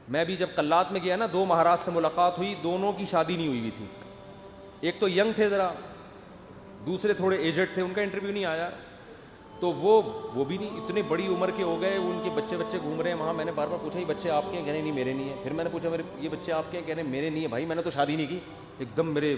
میں بھی جب قلات میں گیا نا، 2 مہاراج سے ملاقات ہوئی، دونوں کی شادی نہیں ہوئی تھی. ایک تو ینگ تھے ذرا، دوسرے تھوڑے ایجڈ تھے، ان کا انٹرویو نہیں آیا. تو وہ بھی نہیں، اتنے بڑی عمر کے ہو گئے، ان کے بچے گھوم رہے ہیں وہاں. میں نے بار بار پوچھا یہ بچے آپ کے ہیں؟ کہنے نہیں میرے نہیں ہیں. پھر میں نے پوچھا یہ بچے آپ کے ہیں؟ کہنے میرے نہیں ہیں. بھائی میں نے تو شادی نہیں کی. ایک دم میرے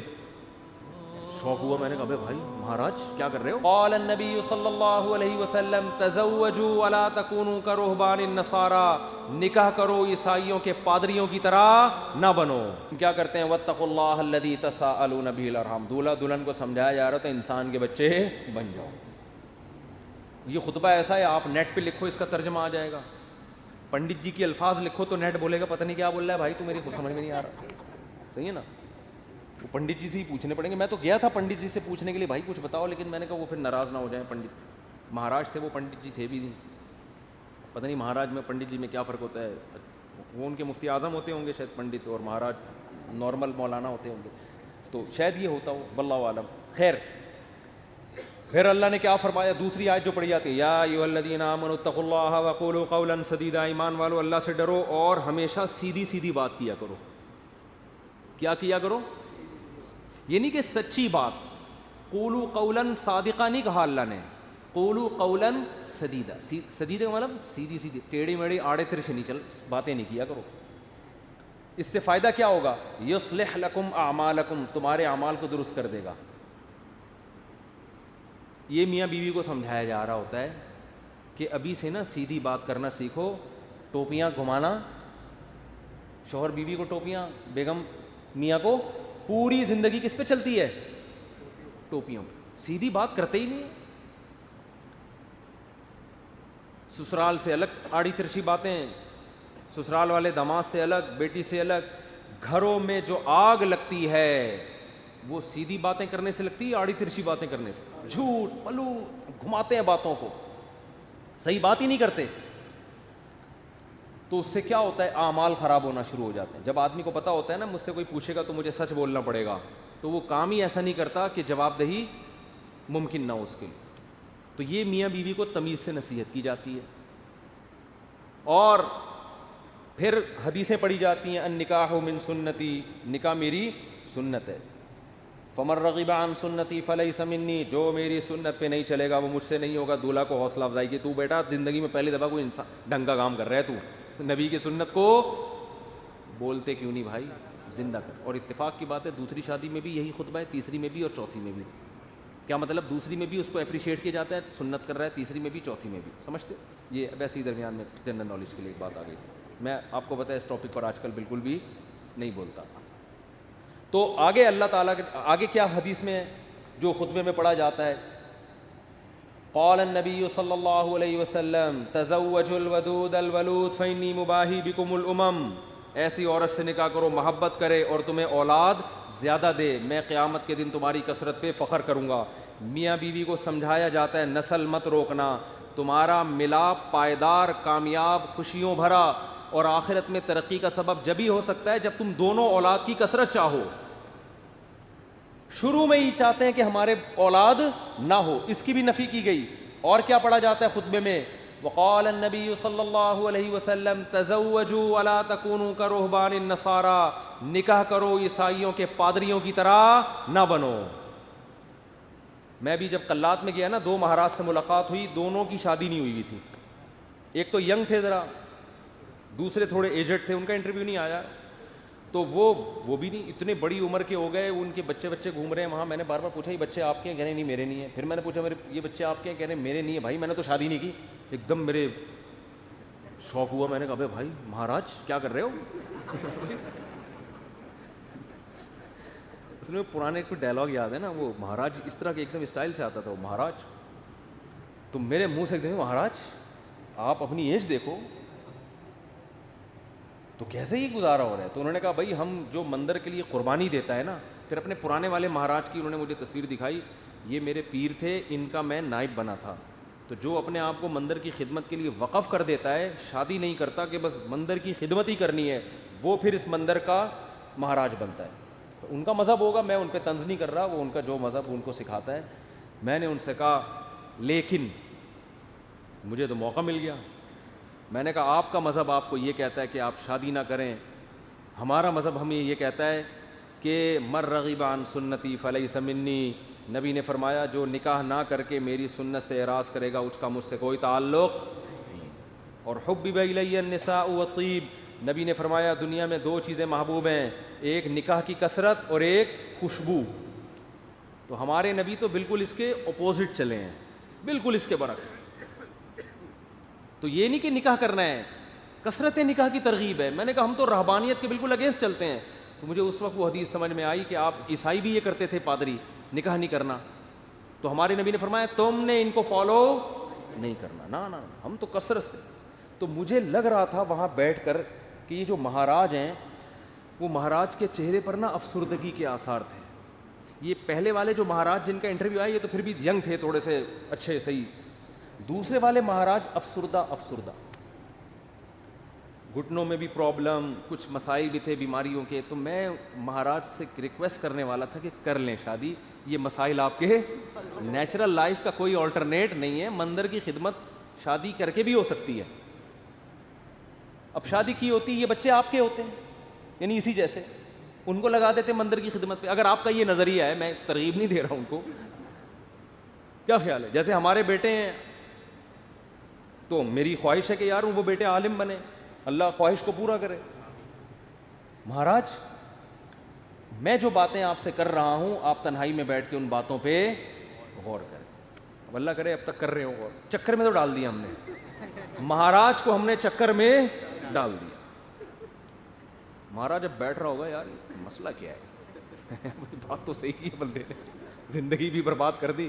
شوق ہوا. میں نے کہا بھائی مہاراج کیا کر رہے ہو؟ قال النبی صلی اللہ علیہ وسلم تزوجوا ولا تکونوا کرہبان النصارى، نکاح کرو عیسائیوں کے پادریوں کی طرح نہ بنو. کیا کرتے ہیں؟ واتقوا اللہ الذی تساءلون به الارحام. دولہا دلہن کو سمجھایا جا رہا تھا انسان کے بچے بن جاؤ. یہ خطبہ ایسا ہے، آپ نیٹ پہ لکھو اس کا ترجمہ آ جائے گا. پنڈت جی کی الفاظ لکھو تو نیٹ بولے گا پتہ نہیں کیا بول رہا ہے بھائی، تو میری کچھ سمجھ میں نہیں آ رہا. صحیح ہے نا؟ وہ پنڈت جی سے ہی پوچھنے پڑیں گے. میں تو گیا تھا پنڈت جی سے پوچھنے کے لیے بھائی کچھ بتاؤ، لیکن میں نے کہا وہ پھر ناراض نہ ہو جائیں. پنڈت مہاراج تھے وہ، پنڈت جی تھے بھی نہیں. پتہ نہیں مہاراج میں پنڈت جی میں کیا فرق ہوتا ہے. وہ ان کے مفتی اعظم ہوتے ہوں گے شاید پنڈت، اور مہاراج نارمل مولانا ہوتے ہوں گے، تو شاید یہ ہوتا ہو، واللہ عالم. خیر، پھر اللہ نے کیا فرمایا؟ دوسری آیت جو پڑھی جاتی ہے، یا ایھا الذین آمنوا اتقوا اللہ وقولوا قولا سدیدا. ایمان والو اللہ سے ڈرو اور ہمیشہ سیدھی سیدھی بات کیا کرو. کیا کیا کرو؟ یہ نہیں کہ سچی بات. قولوا قولا صادقا نہیں کہا اللہ نے، قولوا قولا سدیدا. سدیدا کا مطلب سیدھی سیدھی، ٹیڑھی میڑھی آڑے ترچھے نہیں چل باتیں نہیں کیا کرو. اس سے فائدہ کیا ہوگا؟ یصلح لکم اعمالکم، تمہارے اعمال کو درست کر دے گا. یہ میاں بیوی کو سمجھایا جا رہا ہوتا ہے کہ ابھی سے نا سیدھی بات کرنا سیکھو. ٹوپیاں گھمانا، شوہر بیوی کو ٹوپیاں، بیگم میاں کو، پوری زندگی کس پہ چلتی ہے؟ ٹوپیوں پہ. سیدھی بات کرتے ہی نہیں. سسرال سے الگ آڑی ترچھی باتیں، سسرال والے داماد سے الگ، بیٹی سے الگ. گھروں میں جو آگ لگتی ہے وہ سیدھی باتیں کرنے سے لگتی ہے، آڑی ترچھی باتیں کرنے سے. جھوٹ پلو گھماتے ہیں باتوں کو، صحیح بات ہی نہیں کرتے. تو اس سے کیا ہوتا ہے؟ اعمال خراب ہونا شروع ہو جاتے ہیں. جب آدمی کو پتہ ہوتا ہے نا مجھ سے کوئی پوچھے گا تو مجھے سچ بولنا پڑے گا، تو وہ کام ہی ایسا نہیں کرتا کہ جواب دہی ممکن نہ ہو اس کے لیے. تو یہ میاں بیوی کو تمیز سے نصیحت کی جاتی ہے. اور پھر حدیثیں پڑھی جاتی ہیں، النکاح من سنتی، نکاح میری سنت ہے. فمن رغب عن سنتی فلیس منی، جو میری سنت پہ نہیں چلے گا وہ مجھ سے نہیں ہوگا. دولہا کو حوصلہ افزائی کی، تو بیٹا زندگی میں پہلی دفعہ کوئی انسان ڈھنگ کا کام کر رہا ہے، تو نبی کی سنت کو بولتے کیوں نہیں بھائی، زندہ کر. اور اتفاق کی بات ہے دوسری شادی میں بھی یہی خطبہ ہے، تیسری میں بھی اور چوتھی میں بھی. کیا مطلب؟ دوسری میں بھی اس کو اپریشیٹ کیا جاتا ہے، سنت کر رہا ہے، تیسری میں بھی چوتھی میں بھی. سمجھتے؟ یہ ویسے ہی درمیان میں جنرل نالج کے لیے ایک بات آ گئی تھی. میں آپ کو پتہ ہے اس ٹاپک پر آج کل بالکل بھی نہیں بولتا. تو آگے اللہ تعالیٰ کے آگے کیا حدیث میں جو خطبے میں پڑھا جاتا ہے؟ قال النبی صلی اللہ علیہ وسلم تزوجوا الودود الولود فإنی مباہی بکم الامم. ایسی عورت سے نکاح کرو محبت کرے اور تمہیں اولاد زیادہ دے، میں قیامت کے دن تمہاری کثرت پہ فخر کروں گا. میاں بیوی کو سمجھایا جاتا ہے نسل مت روکنا، تمہارا ملاپ پائیدار، کامیاب، خوشیوں بھرا اور آخرت میں ترقی کا سبب جبھی ہو سکتا ہے جب تم دونوں اولاد کی کثرت چاہو. شروع میں ہی چاہتے ہیں کہ ہمارے اولاد نہ ہو، اس کی بھی نفی کی گئی. اور کیا پڑھا جاتا ہے خطبے میں؟ وقال النبی صلی اللہ علیہ وسلم تزوجوا ولا تکونوا کرہبان النصارى، نکاح کرو عیسائیوں کے پادریوں کی طرح نہ بنو. میں بھی جب قلات میں گیا نا، 2 مہاراج سے ملاقات ہوئی، دونوں کی شادی نہیں ہوئی تھی. ایک تو ینگ تھے ذرا، دوسرے تھوڑے ایجڈ تھے، ان کا انٹرویو نہیں آیا. تو وہ بھی نہیں، اتنے بڑی عمر کے ہو گئے، ان کے بچے گھوم رہے ہیں وہاں. میں نے بار بار پوچھا یہ بچے آپ کے ہیں؟ کہنے نہیں میرے نہیں ہیں. پھر میں نے پوچھا یہ بچے آپ کے ہیں؟ کہنے میرے نہیں ہیں. بھائی میں نے تو شادی نہیں کی. ایک دم میرے شوق ہوا. میں نے کہا بھائی مہاراج کیا کر رہے ہو؟ اس میں پرانے کوئی ڈائلاگ یاد ہے نا، وہ مہاراج اس طرح کے ایک دم اسٹائل سے آتا تھا، وہ مہاراج. تو میرے منہ سے ایک دم مہاراج آپ اپنی ایج دیکھو تو کیسے ہی گزارا ہو رہا ہے. تو انہوں نے کہا بھائی ہم جو مندر کے لیے قربانی دیتا ہے نا، پھر اپنے پرانے والے مہاراج کی انہوں نے مجھے تصویر دکھائی، یہ میرے پیر تھے، ان کا میں نائب بنا تھا. تو جو اپنے آپ کو مندر کی خدمت کے لیے وقف کر دیتا ہے، شادی نہیں کرتا کہ بس مندر کی خدمت ہی کرنی ہے، وہ پھر اس مندر کا مہاراج بنتا ہے. تو ان کا مذہب ہوگا، میں ان پہ طنز نہیں کر رہا، وہ ان کا جو مذہب ان کو سکھاتا ہے. میں نے ان سے کہا لیکن مجھے تو موقع مل گیا. میں نے کہا آپ کا مذہب آپ کو یہ کہتا ہے کہ آپ شادی نہ کریں, ہمارا مذہب ہمیں یہ کہتا ہے کہ مر رغب عن سنتی فلیس منی. نبی نے فرمایا جو نکاح نہ کر کے میری سنت سے اعراض کرے گا اس کا مجھ سے کوئی تعلق نہیں. اور حبب الی النساء والطیب, نبی نے فرمایا دنیا میں دو چیزیں محبوب ہیں, ایک نکاح کی کثرت اور ایک خوشبو. تو ہمارے نبی تو بالکل اس کے اپوزٹ چلے ہیں, بالکل اس کے برعکس. تو یہ نہیں کہ نکاح کرنا ہے, کثرت نکاح کی ترغیب ہے. میں نے کہا ہم تو رہبانیت کے بالکل اگینسٹ چلتے ہیں. تو مجھے اس وقت وہ حدیث سمجھ میں آئی کہ آپ عیسائی بھی یہ کرتے تھے, پادری نکاح نہیں کرنا. تو ہمارے نبی نے فرمایا تم نے ان کو فالو نہیں کرنا, نا نا ہم تو کثرت سے. تو مجھے لگ رہا تھا وہاں بیٹھ کر کہ یہ جو مہاراج ہیں وہ مہاراج کے چہرے پر نا افسردگی کے آثار تھے. یہ پہلے والے جو مہاراج جن کا انٹرویو آیا یہ تو پھر بھی ینگ تھے, تھوڑے سے اچھے صحیح. دوسرے والے مہاراج افسردہ, گھٹنوں میں بھی پرابلم, کچھ مسائل بھی تھے بیماریوں کے. تو میں مہاراج سے ریکویسٹ کرنے والا تھا کہ کر لیں شادی, یہ مسائل آپ کے نیچرل لائف کا کوئی آلٹرنیٹ نہیں ہے. مندر کی خدمت شادی کر کے بھی ہو سکتی ہے. اب شادی کی ہوتی یہ بچے آپ کے ہوتے ہیں, یعنی اسی جیسے ان کو لگا دیتے مندر کی خدمت پہ. اگر آپ کا یہ نظریہ ہے, میں ترغیب نہیں دے رہا ہوں ان کو, کیا خیال ہے؟ جیسے ہمارے بیٹے ہیں تو میری خواہش ہے کہ یار وہ بیٹے عالم بنے, اللہ خواہش کو پورا کرے. مہاراج میں جو باتیں آپ سے کر رہا ہوں آپ تنہائی میں بیٹھ کے ان باتوں پہ غور کریں. اب اللہ کرے اب تک کر رہے ہو غور. چکر میں تو ڈال دیا ہم نے, مہاراج کو ہم نے چکر میں ڈال دیا. مہاراج اب بیٹھ رہا ہوگا یار مسئلہ کیا ہے, بات تو صحیح کی ہے بندے نے, زندگی بھی برباد کر دی.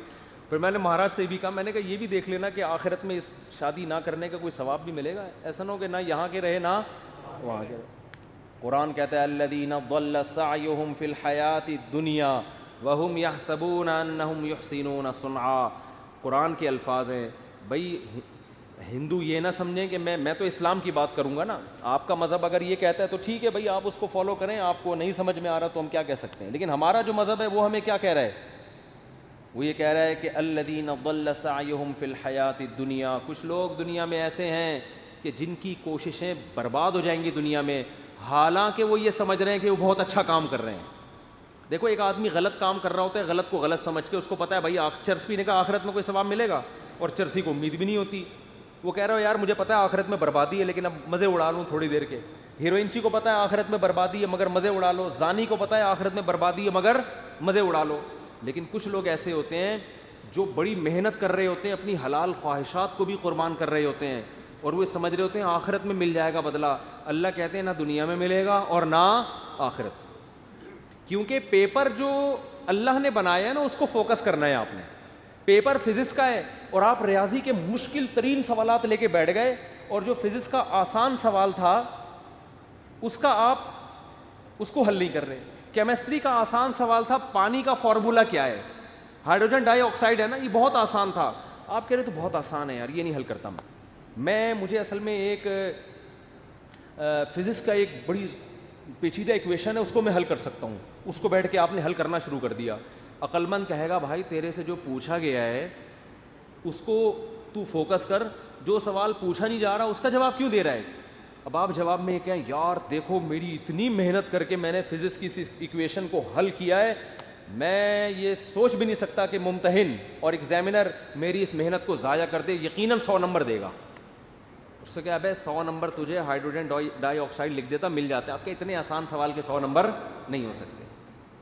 پھر میں نے مہاراج سے بھی کہا, میں نے کہا یہ بھی دیکھ لینا کہ آخرت میں اس شادی نہ کرنے کا کوئی ثواب بھی ملے گا. ایسا نہ ہو کہ نہ یہاں کے رہے نہ وہاں کے رہے. قرآن کہتا ہے الذین ضل سعیہم فی الحیاۃ الدنیا وہم یحسبون انہم یحسنون صنعا. قرآن کے الفاظ ہیں. بھائی ہندو یہ نہ سمجھیں کہ میں تو اسلام کی بات کروں گا نا, آپ کا مذہب اگر یہ کہتا ہے تو ٹھیک ہے بھائی آپ اس کو فالو کریں, آپ کو نہیں سمجھ میں آ رہا تو ہم کیا کہہ سکتے ہیں. لیکن ہمارا جو مذہب ہے وہ ہمیں کیا کہہ رہا ہے, وہ یہ کہہ رہا ہے کہ الذین ضل سعیہم فی الحیاۃ الدنیا. کچھ لوگ دنیا میں ایسے ہیں کہ جن کی کوششیں برباد ہو جائیں گی دنیا میں, حالانکہ وہ یہ سمجھ رہے ہیں کہ وہ بہت اچھا کام کر رہے ہیں. دیکھو ایک آدمی غلط کام کر رہا ہوتا ہے, غلط کو غلط سمجھ کے, اس کو پتہ ہے بھائی چرس پینے کا آخرت میں کوئی ثواب ملے گا, اور چرسی کو امید بھی نہیں ہوتی. وہ کہہ رہا ہو یار مجھے پتہ ہے آخرت میں بربادی ہے لیکن اب مزے اڑا لوں تھوڑی دیر کے. ہیروئنچی کو پتہ ہے آخرت میں بربادی ہے مگر مزے اڑا لو. زانی کو پتہ ہے آخرت میں بربادی ہے مگر مزے اڑا لو. لیکن کچھ لوگ ایسے ہوتے ہیں جو بڑی محنت کر رہے ہوتے ہیں, اپنی حلال خواہشات کو بھی قربان کر رہے ہوتے ہیں, اور وہ سمجھ رہے ہوتے ہیں آخرت میں مل جائے گا بدلہ. اللہ کہتے ہیں نہ دنیا میں ملے گا اور نہ آخرت. کیونکہ پیپر جو اللہ نے بنایا ہے نا اس کو فوکس کرنا ہے آپ نے. پیپر فزکس کا ہے اور آپ ریاضی کے مشکل ترین سوالات لے کے بیٹھ گئے, اور جو فزکس کا آسان سوال تھا اس کا آپ اس کو حل نہیں کر رہے. کیمسٹری کا آسان سوال تھا پانی کا فارمولا کیا ہے, ہائیڈروجن ڈائی آکسائڈ ہے نا, یہ بہت آسان تھا. آپ کہہ رہے تو بہت آسان ہے یار, یہ نہیں حل کرتا میں. مجھے اصل میں ایک فزکس کا ایک بڑی پیچیدہ ایکویشن ہے, اس کو میں حل کر سکتا ہوں. اس کو بیٹھ کے آپ نے حل کرنا شروع کر دیا. عقل مند کہے گا بھائی تیرے سے جو پوچھا گیا ہے اس کو تو فوکس کر, جو سوال پوچھا نہیں جا رہا اس کا جواب کیوں دے رہا ہے. اب آپ جواب میں یہ کہیں یار دیکھو میری اتنی محنت کر کے میں نے فزکس کی اس ایکویشن کو حل کیا ہے, میں یہ سوچ بھی نہیں سکتا کہ ممتحن اور ایگزامینر میری اس محنت کو ضائع کر دے, یقیناً 100 نمبر دے گا. اس سے کیا ہے 100 نمبر تجھے ہائیڈروجن ڈائی آکسائڈ لکھ دیتا مل جاتا ہے. آپ کے اتنے آسان سوال کے 100 نمبر نہیں ہو سکتے.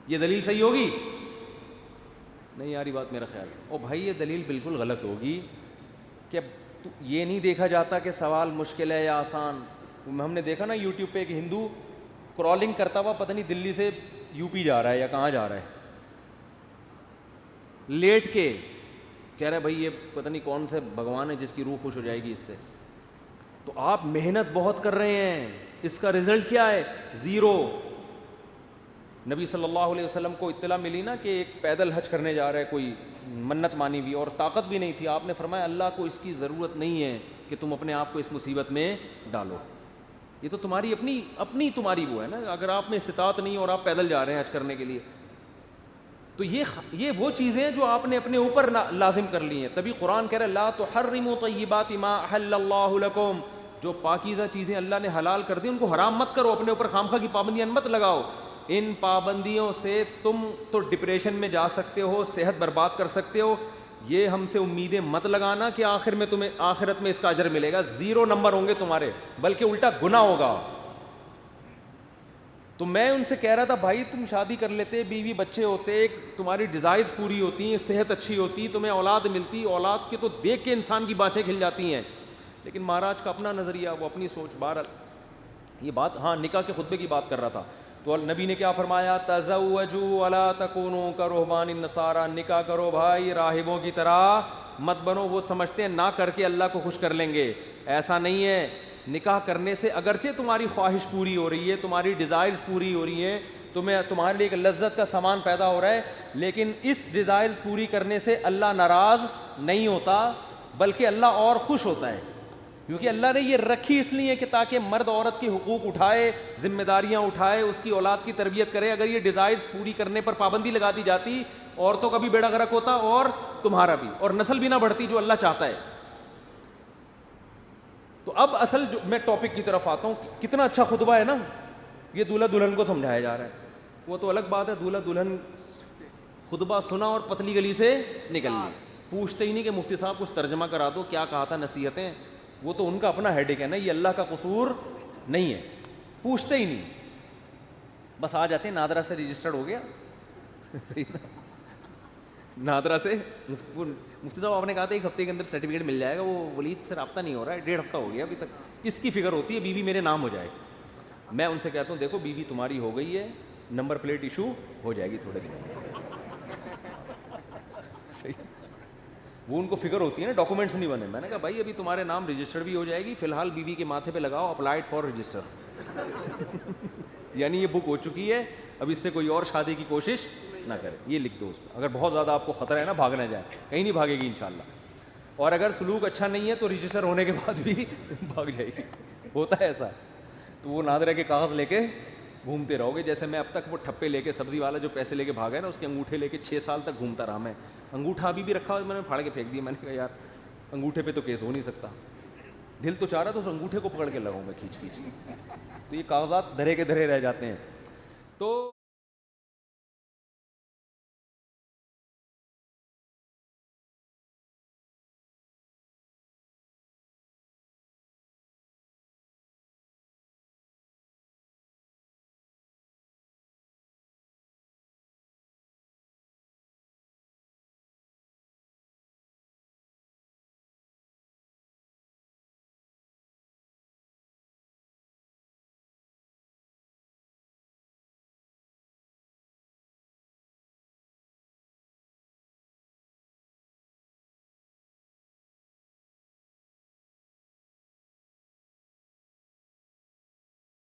یہ دلیل صحیح ہوگی نہیں یاری بات میرا خیال ہے. او بھائی یہ دلیل بالکل غلط ہوگی کہ یہ نہیں دیکھا جاتا کہ سوال مشکل ہے یا آسان. ہم نے دیکھا نا یوٹیوب پہ ایک ہندو کرالنگ کرتا ہوا پتہ نہیں دلی سے یو پی جا رہا ہے یا کہاں جا رہا ہے, لیٹ کے کہہ رہا ہے بھائی یہ پتہ نہیں کون سے بھگوان ہے جس کی روح خوش ہو جائے گی اس سے. تو آپ محنت بہت کر رہے ہیں, اس کا رزلٹ کیا ہے؟ 0. نبی صلی اللہ علیہ وسلم کو اطلاع ملی نا کہ ایک پیدل حج کرنے جا رہا ہے کوئی, منت مانی بھی اور طاقت بھی نہیں تھی. آپ نے فرمایا اللہ کو اس کی ضرورت نہیں ہے کہ تم اپنے آپ کو اس مصیبت میں ڈالو, یہ تو تمہاری اپنی تمہاری وہ ہے نا. اگر آپ میں استطاعت نہیں اور آپ پیدل جا رہے ہیں حج کرنے کے لیے تو یہ وہ چیزیں جو آپ نے اپنے اوپر لازم کر لی ہیں. تبھی قرآن کہہ رہا ہے لا تحرموا طیبات ما احل اللہ لکم, جو پاکیزہ چیزیں اللہ نے حلال کر دی ان کو حرام مت کرو, اپنے اوپر خامخواہ کی پابندیاں مت لگاؤ. ان پابندیوں سے تم تو ڈپریشن میں جا سکتے ہو, صحت برباد کر سکتے ہو. یہ ہم سے امیدیں مت لگانا کہ آخر میں تمہیں آخرت میں اس کا اجر ملے گا. 0 نمبر ہوں گے تمہارے, بلکہ الٹا گناہ ہوگا. تو میں ان سے کہہ رہا تھا بھائی تم شادی کر لیتے, بیوی بچے ہوتے, تمہاری ڈیزائرز پوری ہوتی ہیں, صحت اچھی ہوتی, تمہیں اولاد ملتی, اولاد کے تو دیکھ کے انسان کی بانچیں کھل جاتی ہیں. لیکن مہاراج کا اپنا نظریہ, وہ اپنی سوچ. بہرحال یہ بات, ہاں نکاح کے خطبے کی بات کر رہا تھا. تو نبی نے کیا فرمایا, تزوجوا ولا تکونوا کرہبان النصارى, نکاح کرو بھائی راہبوں کی طرح مت بنو. وہ سمجھتے ہیں نہ کر کے اللہ کو خوش کر لیں گے, ایسا نہیں ہے. نکاح کرنے سے اگرچہ تمہاری خواہش پوری ہو رہی ہے, تمہاری ڈیزائرز پوری ہو رہی ہیں, تمہارے لیے ایک لذت کا سامان پیدا ہو رہا ہے, لیکن اس ڈیزائرز پوری کرنے سے اللہ ناراض نہیں ہوتا, بلکہ اللہ اور خوش ہوتا ہے. کیونکہ اللہ نے یہ رکھی اس لیے کہ تاکہ مرد عورت کے حقوق اٹھائے, ذمہ داریاں اٹھائے, اس کی اولاد کی تربیت کرے. اگر یہ ڈیزائرز پوری کرنے پر پابندی لگا دی جاتی, عورتوں کا بھی بیڑا غرق ہوتا اور تمہارا بھی, اور نسل بھی نہ بڑھتی جو اللہ چاہتا ہے. تو اب اصل جو میں ٹاپک کی طرف آتا ہوں, کتنا اچھا خطبہ ہے نا, یہ دولہا دلہن کو سمجھایا جا رہا ہے. وہ تو الگ بات ہے, دولہا دلہن خطبہ سنا اور پتلی گلی سے نکل لی, پوچھتے ہی نہیں کہ مفتی صاحب کچھ ترجمہ کرا دو, کیا کہا تھا نصیحتیں. وہ تو ان کا اپنا ہیڈیک ہے نا, یہ اللہ کا قصور نہیں ہے, پوچھتے ہی نہیں, بس آ جاتے ہیں نادرا سے رجسٹرڈ ہو گیا. نادرا سے مفتی صاحب آپ نے کہا تھا 1 ہفتے کے اندر سرٹیفکیٹ مل جائے گا, وہ ولید سے رابطہ نہیں ہو رہا ہے, 1.5 ہفتہ ہو گیا ابھی تک. اس کی فکر ہوتی ہے بیوی میرے نام ہو جائے. میں ان سے کہتا ہوں دیکھو بیوی تمہاری ہو گئی ہے, نمبر پلیٹ ایشو ہو جائے گی تھوڑے دن. وہ ان کو فکر ہوتی ہے نا, ڈاکومنٹس نہیں بنے. میں نے کہا بھائی ابھی تمہارے نام رجسٹر بھی ہو جائے گی, فی الحال بیوی کے ماتھے پہ لگاؤ اپلائڈ فار رجسٹر. یعنی یہ بک ہو چکی ہے, اب اس سے کوئی اور شادی کی کوشش نہ کرے, یہ لکھ دو اس پہ. اگر بہت زیادہ آپ کو خطرہ ہے نا, بھاگ نہ جائے, کہیں نہیں بھاگے گی انشاءاللہ. اور اگر سلوک اچھا نہیں ہے تو رجسٹر ہونے کے بعد بھی بھاگ جائے گی, ہوتا ہے ایسا. تو وہ نادرہ کے کاغذ لے کے گھومتے رہو گے. جیسے میں اب تک وہ ٹھپے لے کے, سبزی والا جو پیسے لے کے بھاگا ہے نا, اس کے انگوٹھے لے کے 6 سال تک گھومتا رہا میں. انگوٹھا ابھی بھی رکھا ہوا, میں نے پھاڑ کے پھینک دیا. میں نے کہا یار انگوٹھے پہ تو کیس ہو نہیں سکتا, دل تو چاہ رہا تو اس انگوٹھے کو پکڑ کے لگاؤں میں کھینچ کھینچ کے. تو یہ کاغذات دھرے کے دھرے رہ جاتے ہیں. تو